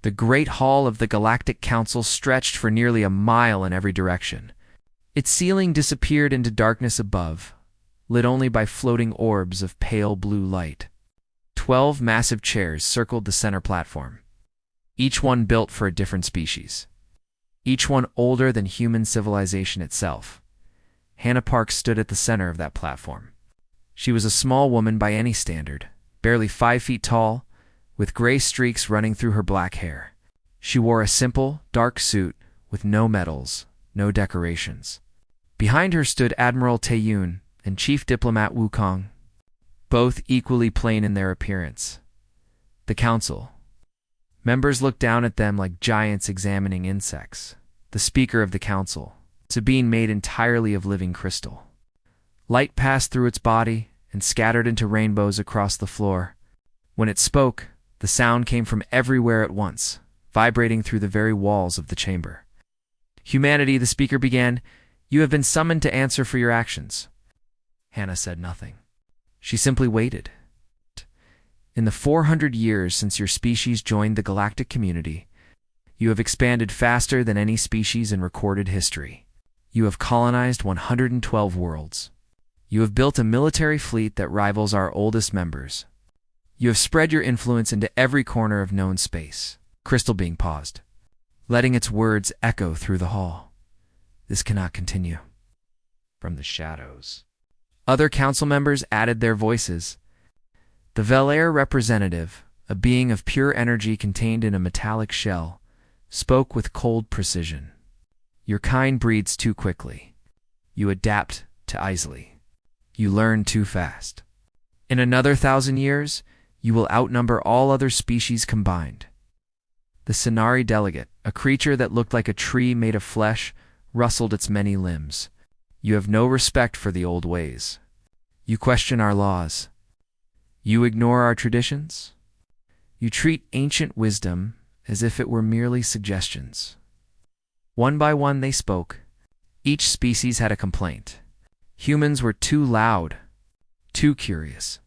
The great hall of the Galactic Council stretched for nearly a mile in every direction. Its ceiling disappeared into darkness above, lit only by floating orbs of pale blue light. 12 massive chairs circled the center platform, each one built for a different species, each one older than human civilization itself. Hannah Park stood at the center of that platform. She was a small woman by any standard, barely 5 feet tall, with gray streaks running through her black hair. She wore a simple, dark suit with no medals, no decorations. Behind her stood Admiral Taeyun and Chief Diplomat Wukong, both equally plain in their appearance. The council. Members looked down at them like giants examining insects. The speaker of the council, a being made entirely of living crystal. Light passed through its body and scattered into rainbows across the floor. When it spoke, the sound came from everywhere at once, vibrating through the very walls of the chamber. "Humanity," the speaker began, "you have been summoned to answer for your actions." Hannah said nothing. She simply waited. In the 400 years since your species joined the galactic community, you have expanded faster than any species in recorded history. You have colonized 112 worlds. You have built a military fleet that rivals our oldest members. You have spread your influence into every corner of known space. Crystal being paused, letting its words echo through the hall. This cannot continue. From the shadows, other council members added their voices. The Velair representative, a being of pure energy contained in a metallic shell, spoke with cold precision. Your kind breeds too quickly. You adapt too easily. You learn too fast. In another 1,000 years, you will outnumber all other species combined. The Sinari delegate, a creature that looked like a tree made of flesh, rustled its many limbs. You have no respect for the old ways. You question our laws. You ignore our traditions. You treat ancient wisdom as if it were merely suggestions. One by one they spoke. Each species had a complaint. Humans were too loud, too curious,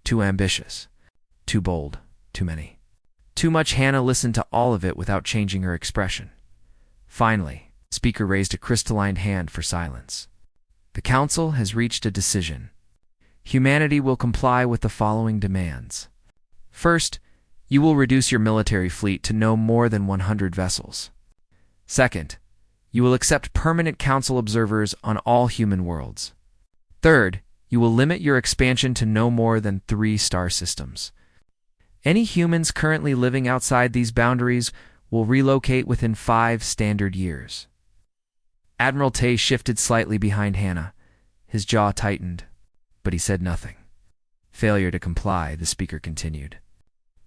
too ambitious, too bold, too many. Too much. Hannah listened to all of it without changing her expression. Finally, the speaker raised a crystalline hand for silence. The council has reached a decision. Humanity will comply with the following demands. First, you will reduce your military fleet to no more than 100 vessels. Second, you will accept permanent council observers on all human worlds. Third, you will limit your expansion to no more than 3 star systems. Any humans currently living outside these boundaries will relocate within 5 standard years. Admiral Tay shifted slightly behind Hannah. His jaw tightened, but he said nothing. Failure to comply, the speaker continued,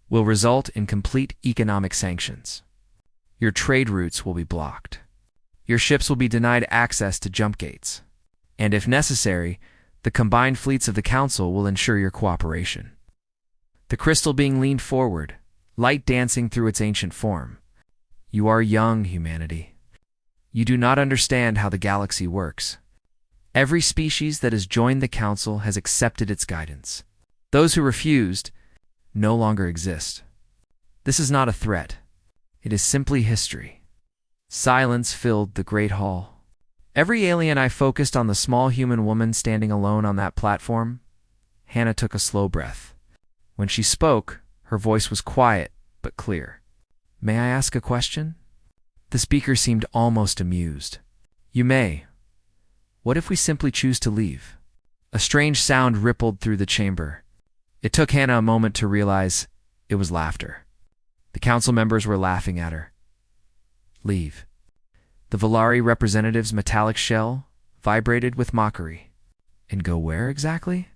will result in complete economic sanctions. Your trade routes will be blocked. Your ships will be denied access to jump gates. And if necessary, the combined fleets of the Council will ensure your cooperation. The crystal being leaned forward, light dancing through its ancient form. You are young, humanity. You do not understand how the galaxy works. Every species that has joined the Council has accepted its guidance. Those who refused no longer exist. This is not a threat. It is simply history. Silence filled the great hall. Every alien eye focused on the small human woman standing alone on that platform. Hannah took a slow breath. When she spoke, her voice was quiet but clear. May I ask a question? The speaker seemed almost amused. You may. What if we simply choose to leave? A strange sound rippled through the chamber. It took Hannah a moment to realize it was laughter. The council members were laughing at her. Leave. The Volari representative's metallic shell vibrated with mockery. And go where exactly?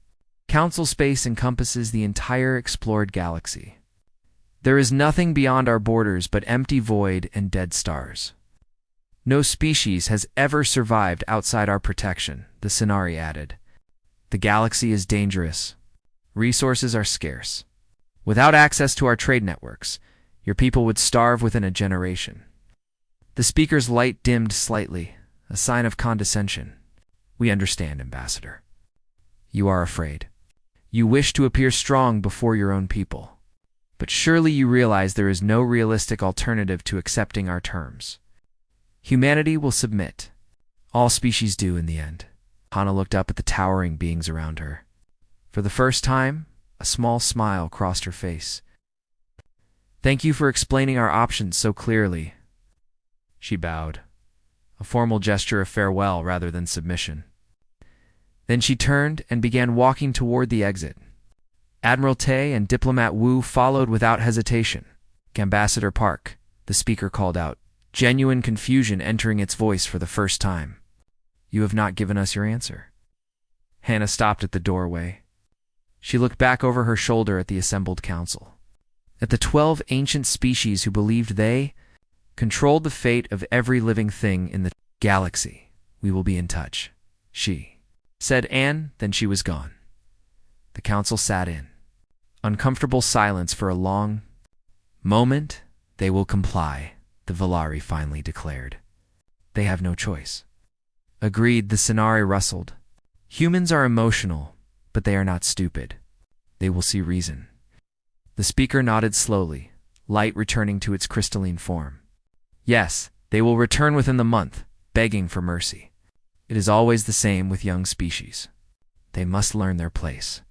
Council space encompasses the entire explored galaxy. There is nothing beyond our borders but empty void and dead stars. No species has ever survived outside our protection, the Sinari added. The galaxy is dangerous. Resources are scarce. Without access to our trade networks, your people would starve within a generation. The speaker's light dimmed slightly, a sign of condescension. We understand, Ambassador. You are afraid. You wish to appear strong before your own people. But surely you realize there is no realistic alternative to accepting our terms. Humanity will submit. All species do in the end. Hana looked up at the towering beings around her. For the first time, a small smile crossed her face. Thank you for explaining our options so clearly. She bowed, a formal gesture of farewell rather than submission. Then she turned and began walking toward the exit. Admiral Tay and Diplomat Wu followed without hesitation. Ambassador Park, the speaker called out, genuine confusion entering its voice for the first time. You have not given us your answer. Hannah stopped at the doorway. She looked back over her shoulder at the assembled council. At the 12 ancient species who believed they controlled the fate of every living thing in the galaxy. We will be in touch, she said, and then she was gone. The council sat in uncomfortable silence for a long moment. They will comply, the Valari finally declared. They have no choice. Agreed, the Sonari rustled. Humans are emotional, but they are not stupid. They will see reason. The speaker nodded slowly, light returning to its crystalline form. Yes, they will return within the month, begging for mercy. It is always the same with young species. They must learn their place.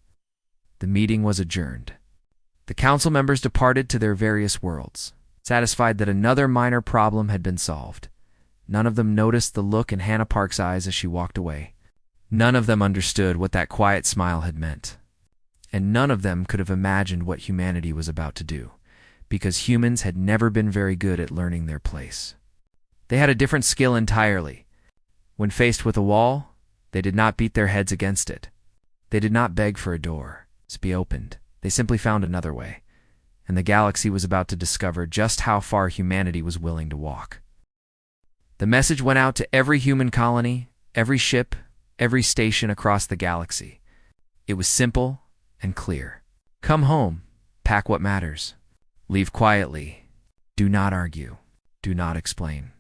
The meeting was adjourned. The council members departed to their various worlds, satisfied that another minor problem had been solved. None of them noticed the look in Hannah Park's eyes as she walked away. None of them understood what that quiet smile had meant. And none of them could have imagined what humanity was about to do, because humans had never been very good at learning their place. They had a different skill entirely. When faced with a wall, they did not beat their heads against it. They did not beg for a door to be opened. They simply found another way, and the galaxy was about to discover just how far humanity was willing to walk. The message went out to every human colony, every ship, every station across the galaxy. It was simple and clear. Come home, pack what matters, leave quietly, do not argue, do not explain.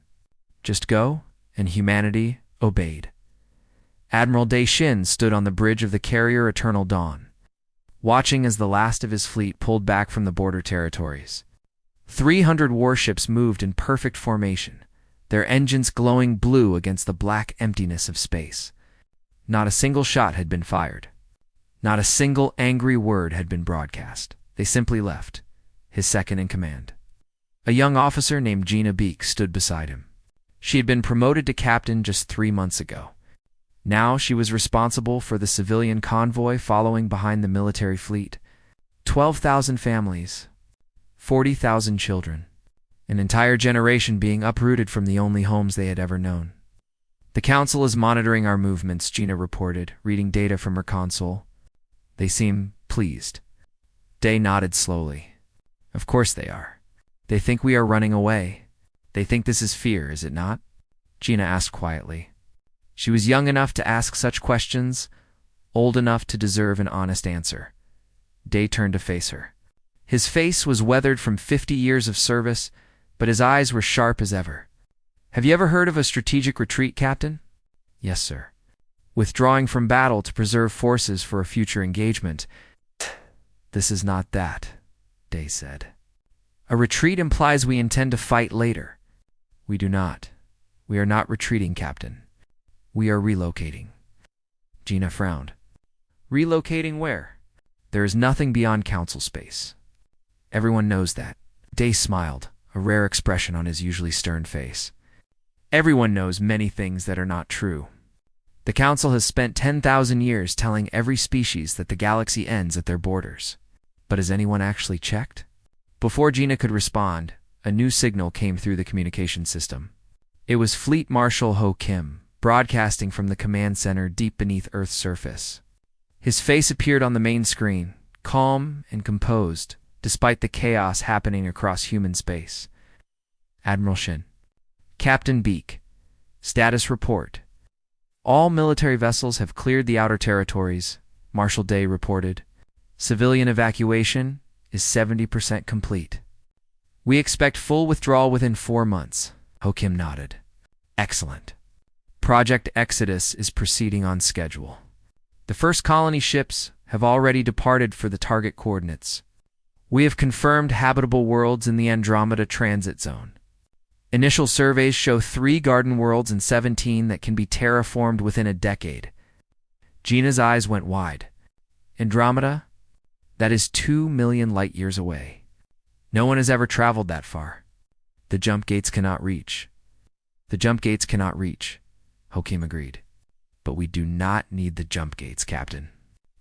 Just go, and humanity obeyed. Admiral Day Shin stood on the bridge of the carrier Eternal Dawn, watching as the last of his fleet pulled back from the border territories. 300 warships moved in perfect formation, their engines glowing blue against the black emptiness of space. Not a single shot had been fired. Not a single angry word had been broadcast. They simply left, his second in command. A young officer named Gina Beek stood beside him. She had been promoted to captain just 3 months ago. Now she was responsible for the civilian convoy following behind the military fleet. 12,000 families, 40,000 children, an entire generation being uprooted from the only homes they had ever known. The council is monitoring our movements, Gina reported, reading data from her console. They seem pleased. Day nodded slowly. Of course they are. They think we are running away. They think this is fear, is it not? Gina asked quietly. She was young enough to ask such questions, old enough to deserve an honest answer. Day turned to face her. His face was weathered from 50 years of service, but his eyes were sharp as ever. Have you ever heard of a strategic retreat, Captain? Yes, sir. Withdrawing from battle to preserve forces for a future engagement. This is not that, Day said. A retreat implies we intend to fight later. We do not. We are not retreating, Captain. We are relocating. Gina frowned. Relocating where? There is nothing beyond council space. Everyone knows that. Day smiled, a rare expression on his usually stern face. Everyone knows many things that are not true. The council has spent 10,000 years telling every species that the galaxy ends at their borders. But has anyone actually checked? Before Gina could respond, a new signal came through the communication system. It was Fleet Marshal Ho Kim, broadcasting from the command center deep beneath Earth's surface. His face appeared on the main screen, calm and composed, despite the chaos happening across human space. Admiral Shin. Captain Beek. Status report. All military vessels have cleared the outer territories, Marshal Day reported. Civilian evacuation is 70% complete. We expect full withdrawal within 4 months, Ho Kim nodded. Excellent. Project Exodus is proceeding on schedule. The first colony ships have already departed for the target coordinates. We have confirmed habitable worlds in the Andromeda Transit Zone. Initial surveys show 3 garden worlds and 17 that can be terraformed within a decade. Gina's eyes went wide. Andromeda? That is 2 million light-years away. No one has ever traveled that far. The jump gates cannot reach. The jump gates cannot reach, Hakim agreed. But we do not need the jump gates, Captain.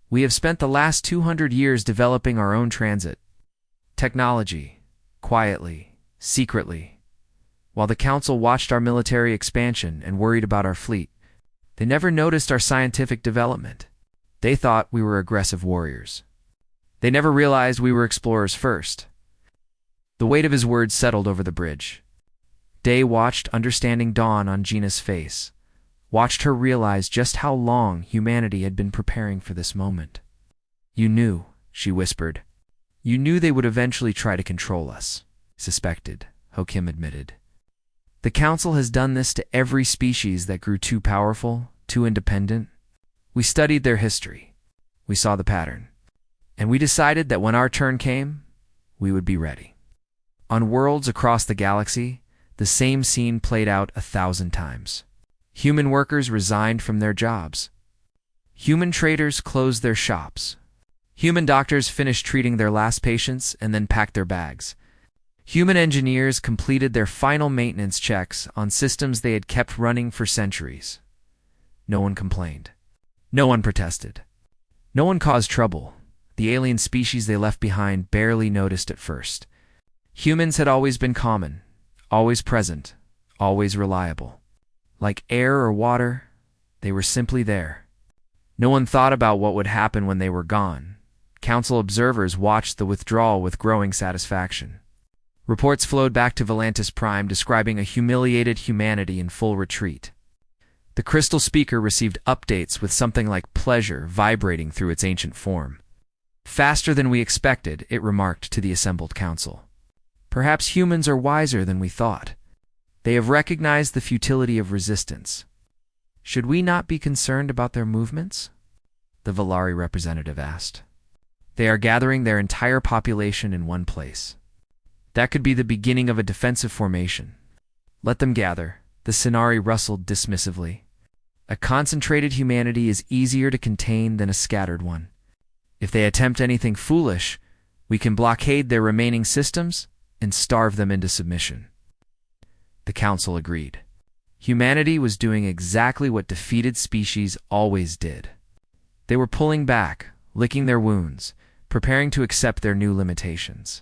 We have spent the last 200 years developing our own transit technology, quietly, secretly. While the Council watched our military expansion and worried about our fleet, they never noticed our scientific development. They thought we were aggressive warriors. They never realized we were explorers first. The weight of his words settled over the bridge. Day watched understanding dawn on Gina's face, watched her realize just how long humanity had been preparing for this moment. You knew, she whispered. You knew they would eventually try to control us. Suspected, Hakim admitted. The Council has done this to every species that grew too powerful, too independent. We studied their history. We saw the pattern. And we decided that when our turn came, we would be ready. On worlds across the galaxy, the same scene played out 1,000 times. Human workers resigned from their jobs. Human traders closed their shops. Human doctors finished treating their last patients and then packed their bags. Human engineers completed their final maintenance checks on systems they had kept running for centuries. No one complained. No one protested. No one caused trouble. The alien species they left behind barely noticed at first. Humans had always been common, always present, always reliable. Like air or water, they were simply there. No one thought about what would happen when they were gone. Council observers watched the withdrawal with growing satisfaction. Reports flowed back to Volantis Prime describing a humiliated humanity in full retreat. The crystal speaker received updates with something like pleasure vibrating through its ancient form. Faster than we expected, it remarked to the assembled council. Perhaps humans are wiser than we thought. They have recognized the futility of resistance. Should we not be concerned about their movements? The Valari representative asked. They are gathering their entire population in one place. That could be the beginning of a defensive formation. Let them gather, the Sinari rustled dismissively. A concentrated humanity is easier to contain than a scattered one. If they attempt anything foolish, we can blockade their remaining systems and starve them into submission. The Council agreed. Humanity was doing exactly what defeated species always did. They were pulling back, licking their wounds, preparing to accept their new limitations.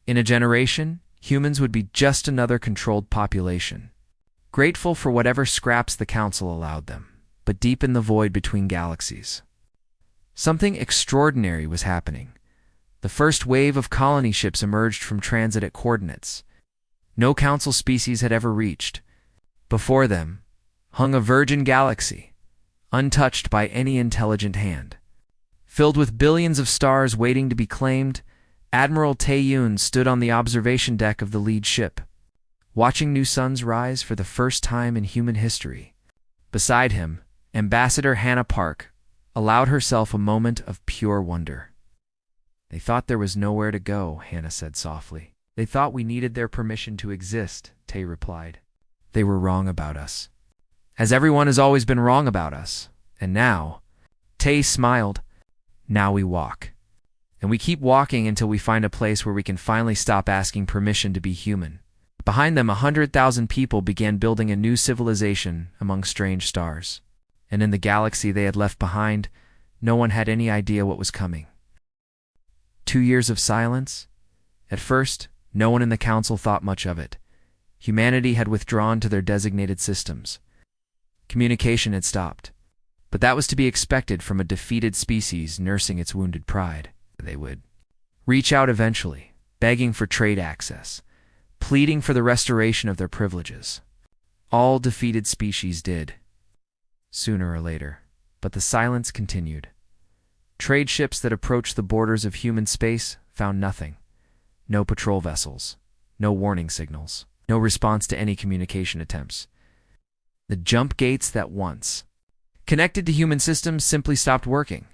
In a generation, humans would be just another controlled population, grateful for whatever scraps the Council allowed them, but deep in the void between galaxies. Something extraordinary was happening. The first wave of colony ships emerged from transit at coordinates no Council species had ever reached. Before them hung a virgin galaxy, untouched by any intelligent hand. Filled with billions of stars waiting to be claimed, Admiral Tae-Yoon stood on the observation deck of the lead ship, watching new suns rise for the first time in human history. Beside him, Ambassador Hannah Park allowed herself a moment of pure wonder. They thought there was nowhere to go, Hannah said softly. They thought we needed their permission to exist, Tae replied. They were wrong about us. As everyone has always been wrong about us. And now, Tae smiled, now we walk. And we keep walking until we find a place where we can finally stop asking permission to be human. Behind them, 100,000 people began building a new civilization among strange stars. And in the galaxy they had left behind, no one had any idea what was coming. 2 years of silence? At first, no one in the Council thought much of it. Humanity had withdrawn to their designated systems. Communication had stopped. But that was to be expected from a defeated species nursing its wounded pride. They would reach out eventually, begging for trade access, pleading for the restoration of their privileges. All defeated species did, sooner or later, but the silence continued. Trade ships that approached the borders of human space found nothing. No patrol vessels, no warning signals, no response to any communication attempts. The jump gates that once connected to human systems simply stopped working.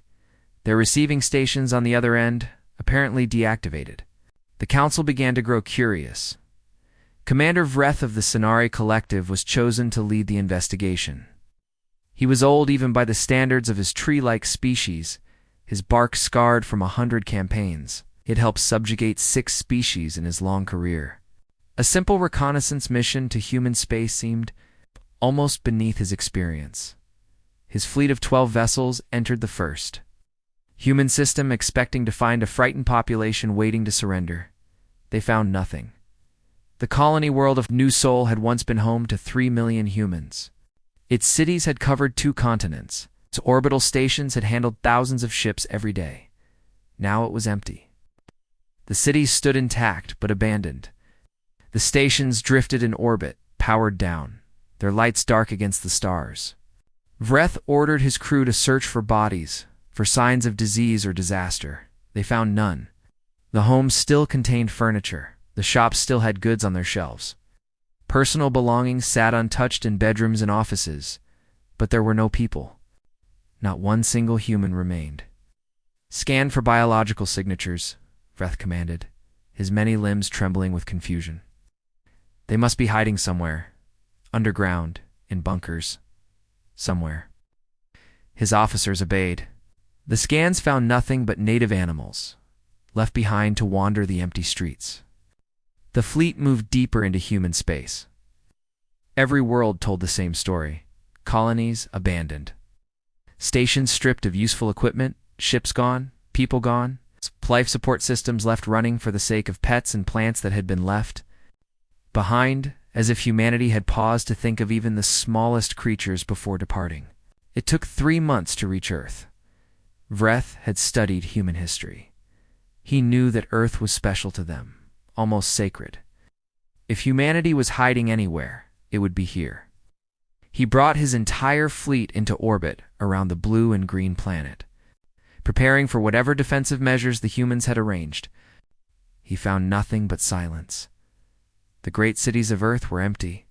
Their receiving stations on the other end apparently deactivated. The council began to grow curious. Commander Vreth of the Sonari Collective was chosen to lead the investigation. He was old even by the standards of his tree-like species, his bark scarred from 100 campaigns. He had helped subjugate 6 species in his long career. A simple reconnaissance mission to human space seemed almost beneath his experience. His fleet of 12 vessels entered the first human system, expecting to find a frightened population waiting to surrender. They found nothing. The colony world of New Sol had once been home to 3 million humans. Its cities had covered 2 continents. Its orbital stations had handled thousands of ships every day. Now it was empty. The cities stood intact but abandoned. The stations drifted in orbit, powered down, their lights dark against the stars. Vreth ordered his crew to search for bodies, for signs of disease or disaster. They found none. The homes still contained furniture. The shops still had goods on their shelves. Personal belongings sat untouched in bedrooms and offices, but there were no people. Not one single human remained. "Scan for biological signatures," Vreth commanded, his many limbs trembling with confusion. "They must be hiding somewhere. Underground, in bunkers. Somewhere." His officers obeyed. The scans found nothing but native animals, left behind to wander the empty streets. The fleet moved deeper into human space. Every world told the same story. Colonies abandoned. Stations stripped of useful equipment, ships gone, people gone, life support systems left running for the sake of pets and plants that had been left behind, as if humanity had paused to think of even the smallest creatures before departing. It took 3 months to reach Earth. Vreth had studied human history. He knew that Earth was special to them, almost sacred. If humanity was hiding anywhere, it would be here. He brought his entire fleet into orbit around the blue and green planet, preparing for whatever defensive measures the humans had arranged. He found nothing but silence. The great cities of Earth were empty.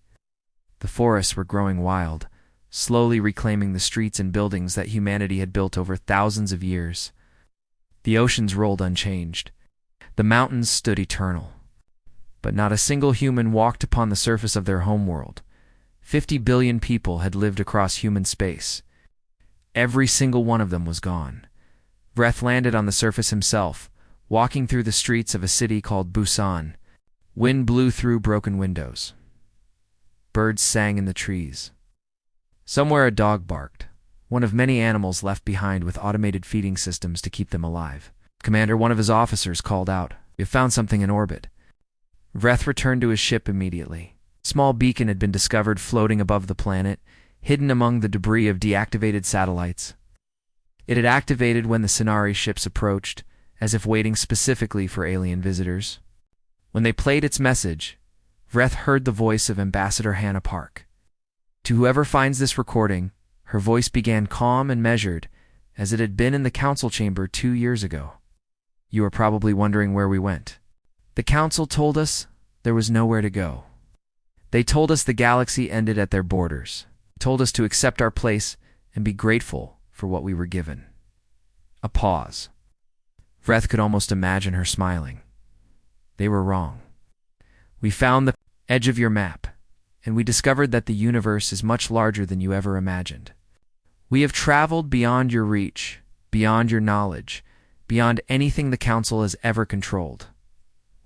The forests were growing wild, slowly reclaiming the streets and buildings that humanity had built over thousands of years. The oceans rolled unchanged. The mountains stood eternal. But not a single human walked upon the surface of their homeworld. 50 billion people had lived across human space. Every single one of them was gone. Vreth landed on the surface himself, walking through the streets of a city called Busan. Wind blew through broken windows. Birds sang in the trees. Somewhere a dog barked, one of many animals left behind with automated feeding systems to keep them alive. "Commander," one of his officers called out, "We have found something in orbit." Vreth returned to his ship immediately. A small beacon had been discovered floating above the planet, hidden among the debris of deactivated satellites. It had activated when the Sonari ships approached, as if waiting specifically for alien visitors. When they played its message, Vreth heard the voice of Ambassador Hannah Park. To whoever finds this recording, her voice began calm and measured, as it had been in the council chamber 2 years ago. "You are probably wondering where we went. The council told us there was nowhere to go. They told us the galaxy ended at their borders, told us to accept our place and be grateful for what we were given." A pause. Vreth could almost imagine her smiling. "They were wrong. We found the edge of your map, and we discovered that the universe is much larger than you ever imagined. We have traveled beyond your reach, beyond your knowledge, beyond anything the council has ever controlled.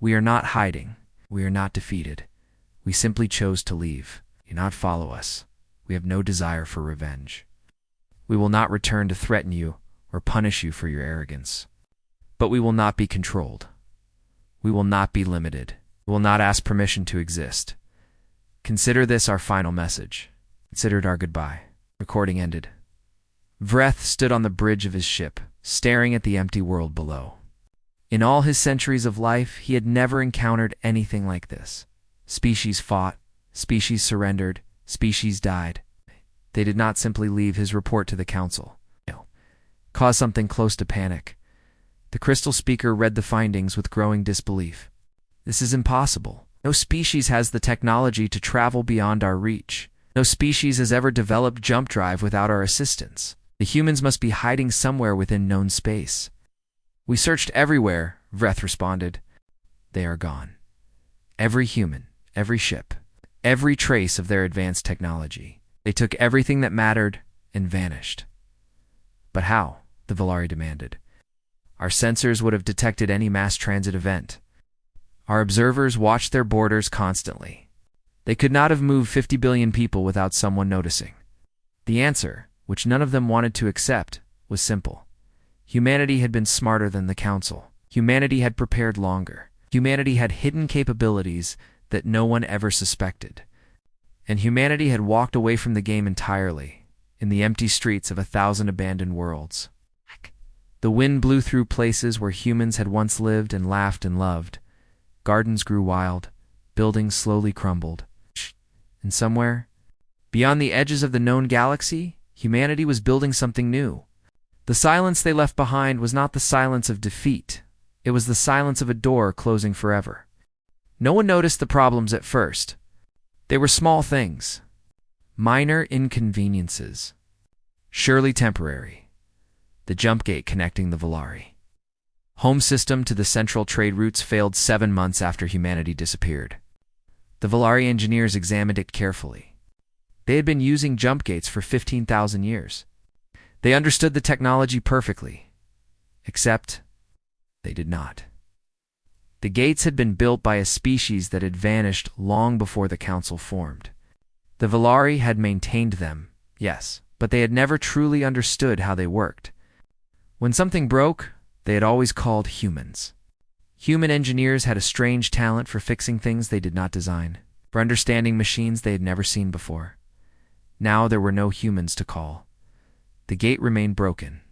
We are not hiding. We are not defeated. We simply chose to leave. Do not follow us. We have no desire for revenge. We will not return to threaten you or punish you for your arrogance. But we will not be controlled. We will not be limited. We will not ask permission to exist. Consider this our final message. Consider it our goodbye." Recording ended. Vreth stood on the bridge of his ship, staring at the empty world below. In all his centuries of life, he had never encountered anything like this. Species fought, species surrendered, species died. They did not simply leave his report to the council. Caused something close to panic. The crystal speaker read the findings with growing disbelief. "This is impossible. No species has the technology to travel beyond our reach. No species has ever developed jump drive without our assistance. The humans must be hiding somewhere within known space." "We searched everywhere," Vreth responded. they are gone. Every human, every ship, every trace of their advanced technology. They took everything that mattered and vanished. But how? The Valari demanded. Our sensors would have detected any mass transit event. Our observers watched their borders constantly. They could not have moved 50 billion people without someone noticing. The answer, which none of them wanted to accept, was simple. Humanity had been smarter than the Council. Humanity had prepared longer. Humanity had hidden capabilities that no one ever suspected. And humanity had walked away from the game entirely, in the empty streets of 1,000 abandoned worlds. The wind blew through places where humans had once lived and laughed and loved. Gardens grew wild, buildings slowly crumbled. And somewhere, beyond the edges of the known galaxy, humanity was building something new. The silence they left behind was not the silence of defeat. It was the silence of a door closing forever. No one noticed the problems at first. They were small things, minor inconveniences, surely temporary. The jump gate connecting the Valari. Home system to the central trade routes failed 7 months after humanity disappeared. The Valari engineers examined it carefully. They had been using jump gates for 15,000 years. They understood the technology perfectly, except they did not. The gates had been built by a species that had vanished long before the Council formed. The Valari had maintained them, yes, but they had never truly understood how they worked. When something broke, they had always called humans. Human engineers had a strange talent for fixing things they did not design, for understanding machines they had never seen before. Now there were no humans to call. The gate remained broken.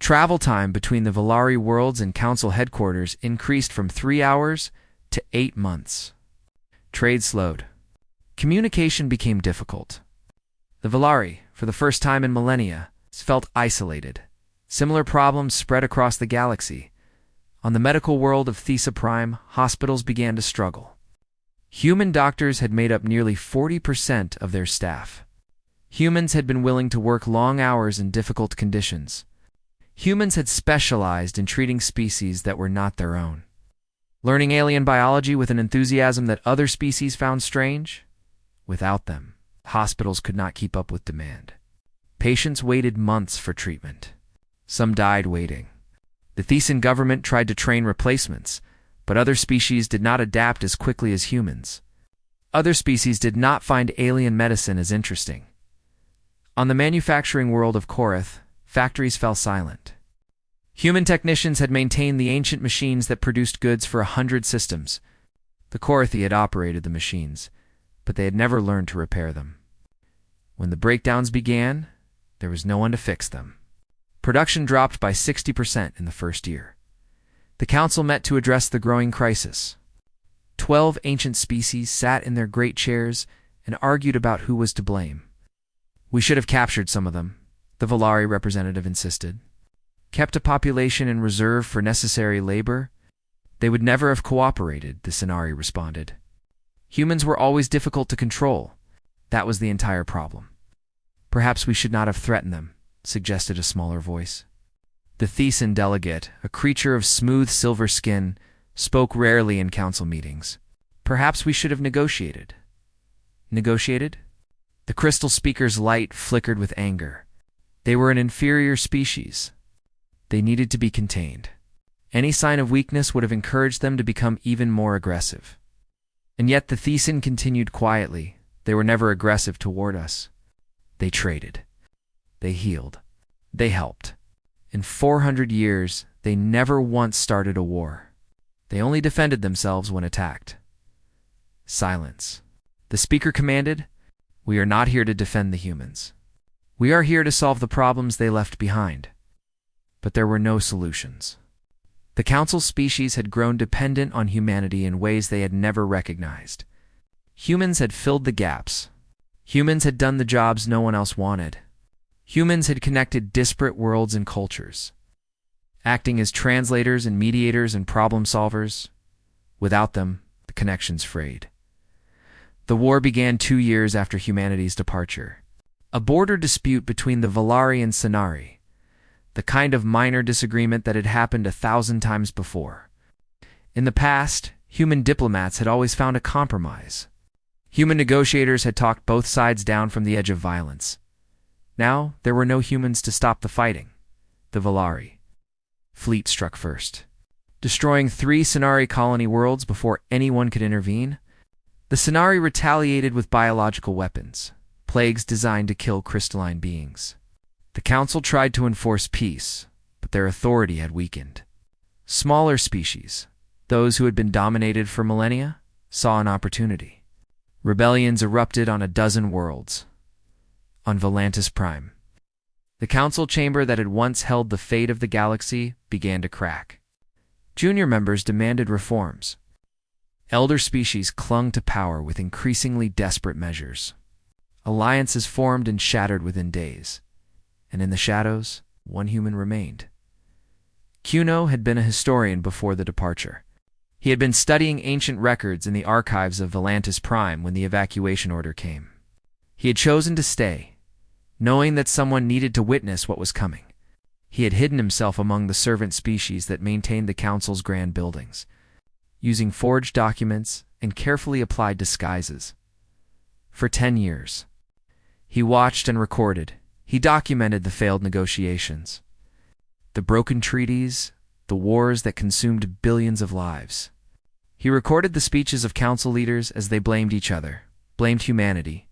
Travel time between the Valari worlds and Council headquarters increased from 3 hours to 8 months. Trade slowed. Communication became difficult. The Valari, for the first time in millennia, felt isolated. Similar problems spread across the galaxy. On the medical world of Thesa Prime, hospitals began to struggle. Human doctors had made up nearly 40% of their staff. Humans had been willing to work long hours in difficult conditions. Humans had specialized in treating species that were not their own. Learning alien biology with an enthusiasm that other species found strange? Without them, hospitals could not keep up with demand. Patients waited months for treatment. Some died waiting. The Thesan government tried to train replacements, but other species did not adapt as quickly as humans. Other species did not find alien medicine as interesting. On the manufacturing world of Korath, factories fell silent. Human technicians had maintained the ancient machines that produced goods for 100 systems. The Korathi had operated the machines, but they had never learned to repair them. When the breakdowns began, there was no one to fix them. Production dropped by 60% in the first year. The Council met to address the growing crisis. 12 ancient species sat in their great chairs and argued about who was to blame. We should have captured some of them, the Valari representative insisted. Kept a population in reserve for necessary labor? They would never have cooperated, the Senari responded. Humans were always difficult to control. That was the entire problem. Perhaps we should not have threatened them, suggested a smaller voice. The Thesan delegate, a creature of smooth silver skin, spoke rarely in council meetings. Perhaps we should have negotiated. Negotiated? The crystal speaker's light flickered with anger. They were an inferior species. They needed to be contained. Any sign of weakness would have encouraged them to become even more aggressive. And yet the Thesan continued quietly. They were never aggressive toward us. They traded. They healed. They helped. In 400 years, they never once started a war. They only defended themselves when attacked. Silence. The speaker commanded, "We are not here to defend the humans. We are here to solve the problems they left behind." But there were no solutions. The council species had grown dependent on humanity in ways they had never recognized. Humans had filled the gaps. Humans had done the jobs no one else wanted. Humans had connected disparate worlds and cultures, acting as translators and mediators and problem solvers. Without them, the connections frayed. The war began 2 years after humanity's departure. A border dispute between the Valari and Senari, the kind of minor disagreement that had happened 1,000 times before. In the past, Human diplomats had always found a compromise. Human negotiators had talked both sides down from the edge of violence. Now, there were no humans to stop the fighting. The Valari fleet struck first, destroying 3 Sonari colony worlds before anyone could intervene. The Sonari retaliated with biological weapons, plagues designed to kill crystalline beings. The Council tried to enforce peace, but their authority had weakened. Smaller species, those who had been dominated for millennia, saw an opportunity. Rebellions erupted on a dozen worlds. On Volantis Prime, the council chamber that had once held the fate of the galaxy began to crack. Junior members demanded reforms. Elder species clung to power with increasingly desperate measures. Alliances formed and shattered within days. And in the shadows, one human remained. Kuno had been a historian before the departure. He had been studying ancient records in the archives of Volantis Prime when the evacuation order came. He had chosen to stay, knowing that someone needed to witness what was coming. He had hidden himself among the servant species that maintained the Council's grand buildings, using forged documents and carefully applied disguises. For 10 years, he watched and recorded. He documented the failed negotiations, the broken treaties, the wars that consumed billions of lives. He recorded the speeches of council leaders as they blamed each other, blamed humanity,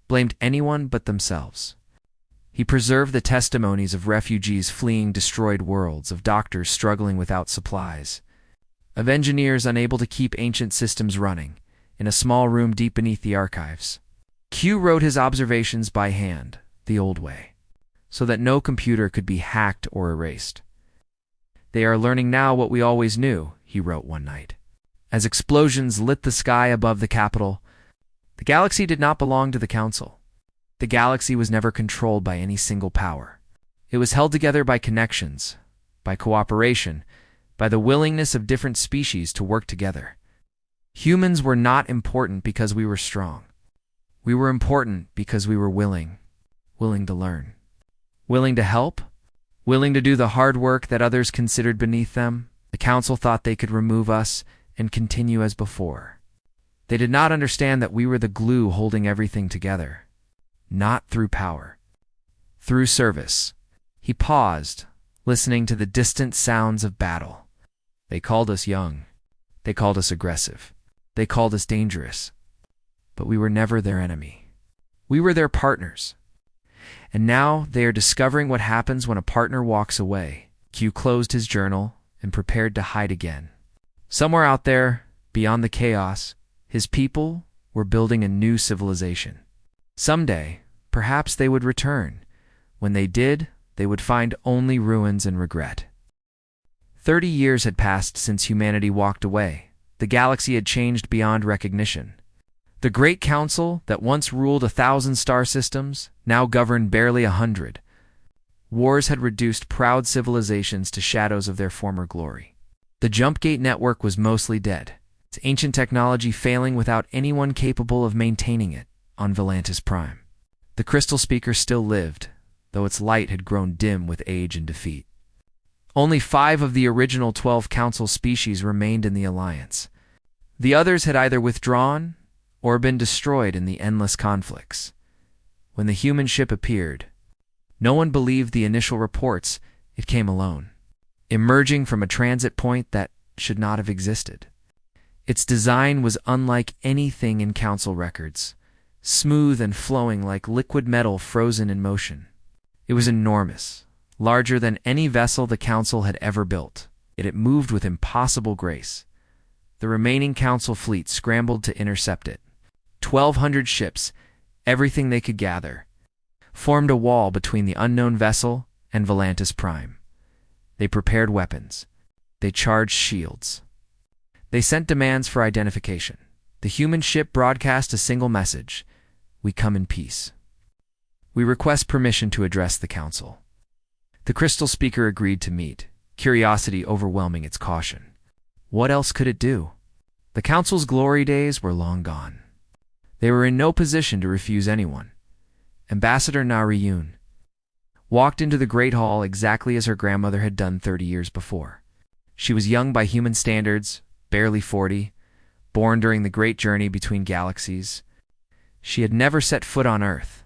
blamed anyone but themselves. He preserved the testimonies of refugees fleeing destroyed worlds, of doctors struggling without supplies, of engineers unable to keep ancient systems running, in a small room deep beneath the archives. Q wrote his observations by hand, the old way, so that no computer could be hacked or erased. "They are learning now what we always knew," he wrote one night. As explosions lit the sky above the capital, the galaxy did not belong to the Council. The galaxy was never controlled by any single power. It was held together by connections, by cooperation, by the willingness of different species to work together. Humans were not important because we were strong. We were important because we were willing to learn, willing to help, willing to do the hard work that others considered beneath them. The Council thought they could remove us and continue as before. They did not understand that we were the glue holding everything together, not through power, through service. He paused, listening to the distant sounds of battle. They called us young. They called us aggressive. They called us dangerous. But we were never their enemy. We were their partners. And now they are discovering what happens when a partner walks away. Q closed his journal and prepared to hide again. Somewhere out there, beyond the chaos, his people were building a new civilization. Someday, perhaps they would return. When they did, they would find only ruins and regret. 30 years had passed since humanity walked away. The galaxy had changed beyond recognition. The Great Council, that once ruled 1,000 star systems, now governed barely 100. Wars had reduced proud civilizations to shadows of their former glory. The Jumpgate network was mostly dead, its ancient technology failing without anyone capable of maintaining it on Volantis Prime. The crystal speaker still lived, though its light had grown dim with age and defeat. Only 5 of the original 12 Council species remained in the Alliance. The others had either withdrawn or been destroyed in the endless conflicts. When the human ship appeared, no one believed the initial reports. It came alone, emerging from a transit point that should not have existed. Its design was unlike anything in Council records, smooth and flowing like liquid metal frozen in motion. It was enormous, larger than any vessel the Council had ever built, yet it moved with impossible grace. The remaining Council fleet scrambled to intercept it. 1,200 ships, everything they could gather, formed a wall between the unknown vessel and Volantis Prime. They prepared weapons. They charged shields. They sent demands for identification. The human ship broadcast a single message: "We come in peace. We request permission to address the Council." The crystal speaker agreed to meet, curiosity overwhelming its caution. What else could it do? The Council's glory days were long gone. They were in no position to refuse anyone. Ambassador Narration walked into the Great Hall exactly as her grandmother had done 30 years before. She was young by human standards, barely 40, born during the great journey between galaxies. She had never set foot on Earth.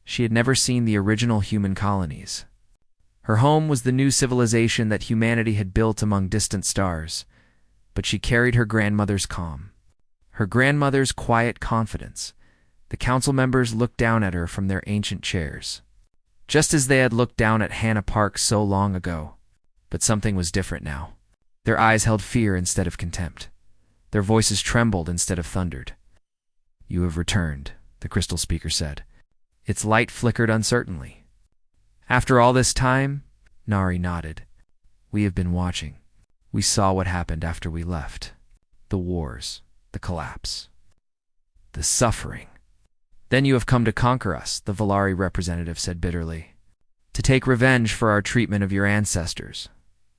She had never seen the original human colonies. Her home was the new civilization that humanity had built among distant stars, but she carried her grandmother's calm, her grandmother's quiet confidence. The council members looked down at her from their ancient chairs, just as they had looked down at Hannah Park so long ago. But something was different now. Their eyes held fear instead of contempt. Their voices trembled instead of thundered. "You have returned," the crystal speaker said. Its light flickered uncertainly. "After all this time?" Nari nodded. "We have been watching. We saw what happened after we left. The wars, the collapse, the suffering. Then you have come to conquer us," the Valari representative said bitterly. "To take revenge for our treatment of your ancestors."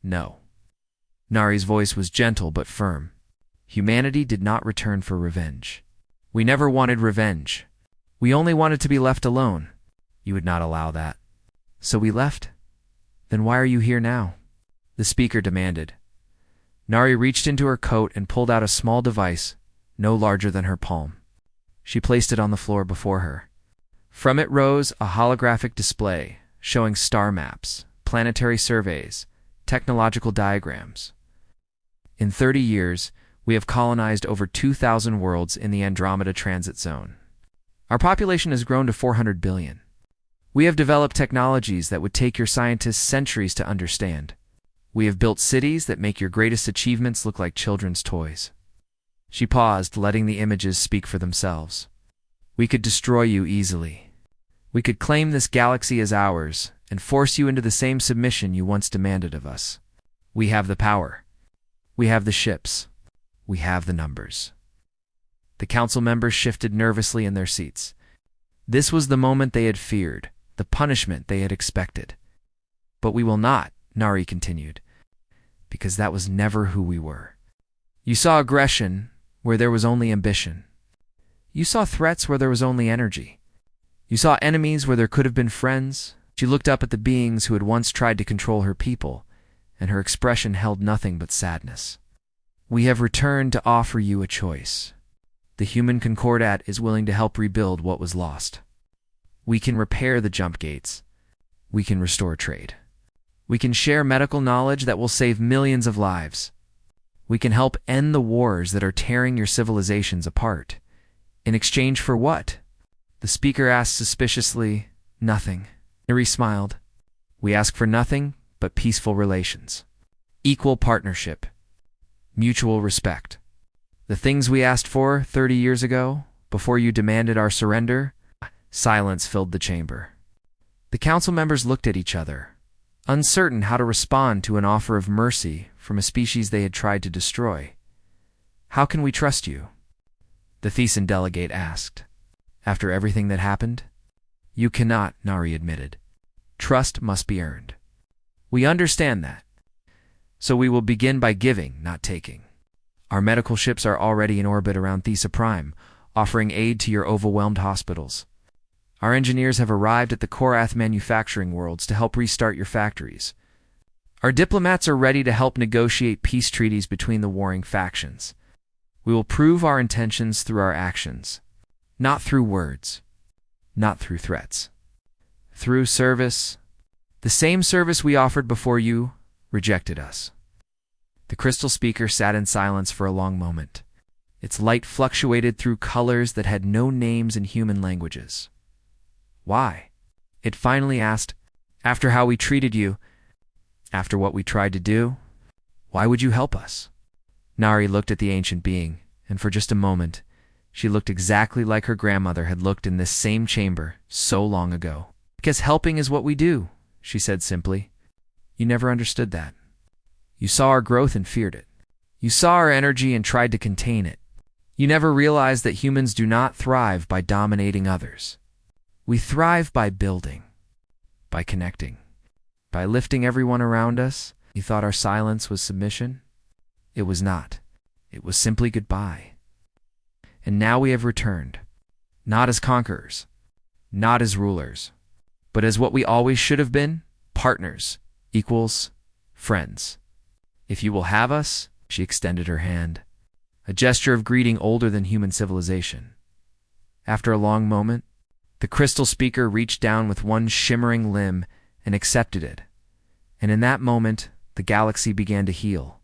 "No." Nari's voice was gentle but firm. "Humanity did not return for revenge. We never wanted revenge. We only wanted to be left alone. You would not allow that. So we left? Then why are you here now?" the speaker demanded. Nari reached into her coat and pulled out a small device, no larger than her palm. She placed it on the floor before her. From it rose a holographic display showing star maps, planetary surveys, technological diagrams. "In 30 years, we have colonized over 2,000 worlds in the Andromeda Transit Zone. Our population has grown to 400 billion. We have developed technologies that would take your scientists centuries to understand. We have built cities that make your greatest achievements look like children's toys." She paused, letting the images speak for themselves. "We could destroy you easily. We could claim this galaxy as ours and force you into the same submission you once demanded of us. We have the power. We have the ships. We have the numbers." The council members shifted nervously in their seats. This was the moment they had feared, the punishment they had expected. "But we will not," Nari continued, "because that was never who we were. You saw aggression where there was only ambition. You saw threats where there was only energy. You saw enemies where there could have been friends." She looked up at the beings who had once tried to control her people, and her expression held nothing but sadness. "We have returned to offer you a choice. The human Concordat is willing to help rebuild what was lost. We can repair the jump gates. We can restore trade. We can share medical knowledge that will save millions of lives. We can help end the wars that are tearing your civilizations apart. In exchange for what?" the speaker asked suspiciously. "Nothing." Nari smiled. "We ask for nothing but peaceful relations, equal partnership, mutual respect. The things we asked for 30 years ago, before you demanded our surrender." Silence filled the chamber. The council members looked at each other, uncertain how to respond to an offer of mercy from a species they had tried to destroy. "How can we trust you?" the Thesan delegate asked. "After everything that happened?" "You cannot," Nari admitted. "Trust must be earned. We understand that. So we will begin by giving, not taking. Our medical ships are already in orbit around Thesa Prime, offering aid to your overwhelmed hospitals. Our engineers have arrived at the Korath manufacturing worlds to help restart your factories. Our diplomats are ready to help negotiate peace treaties between the warring factions. We will prove our intentions through our actions, not through words, not through threats. Through service, the same service we offered before you rejected us." The crystal speaker sat in silence for a long moment. Its light fluctuated through colors that had no names in human languages. "Why?" it finally asked. "After how we treated you, after what we tried to do, why would you help us?" Nari looked at the ancient being, and for just a moment, she looked exactly like her grandmother had looked in this same chamber so long ago. "Because helping is what we do," she said simply. "You never understood that. You saw our growth and feared it. You saw our energy and tried to contain it. You never realized that humans do not thrive by dominating others. We thrive by building, by connecting, by lifting everyone around us." You thought our silence was submission? It was not. It was simply goodbye. And now we have returned, not as conquerors, not as rulers, but as what we always should have been, partners, equals, friends. If you will have us, she extended her hand. a gesture of greeting older than human civilization. After a long moment, the crystal speaker reached down with one shimmering limb and accepted it, and in that moment, the galaxy began to heal.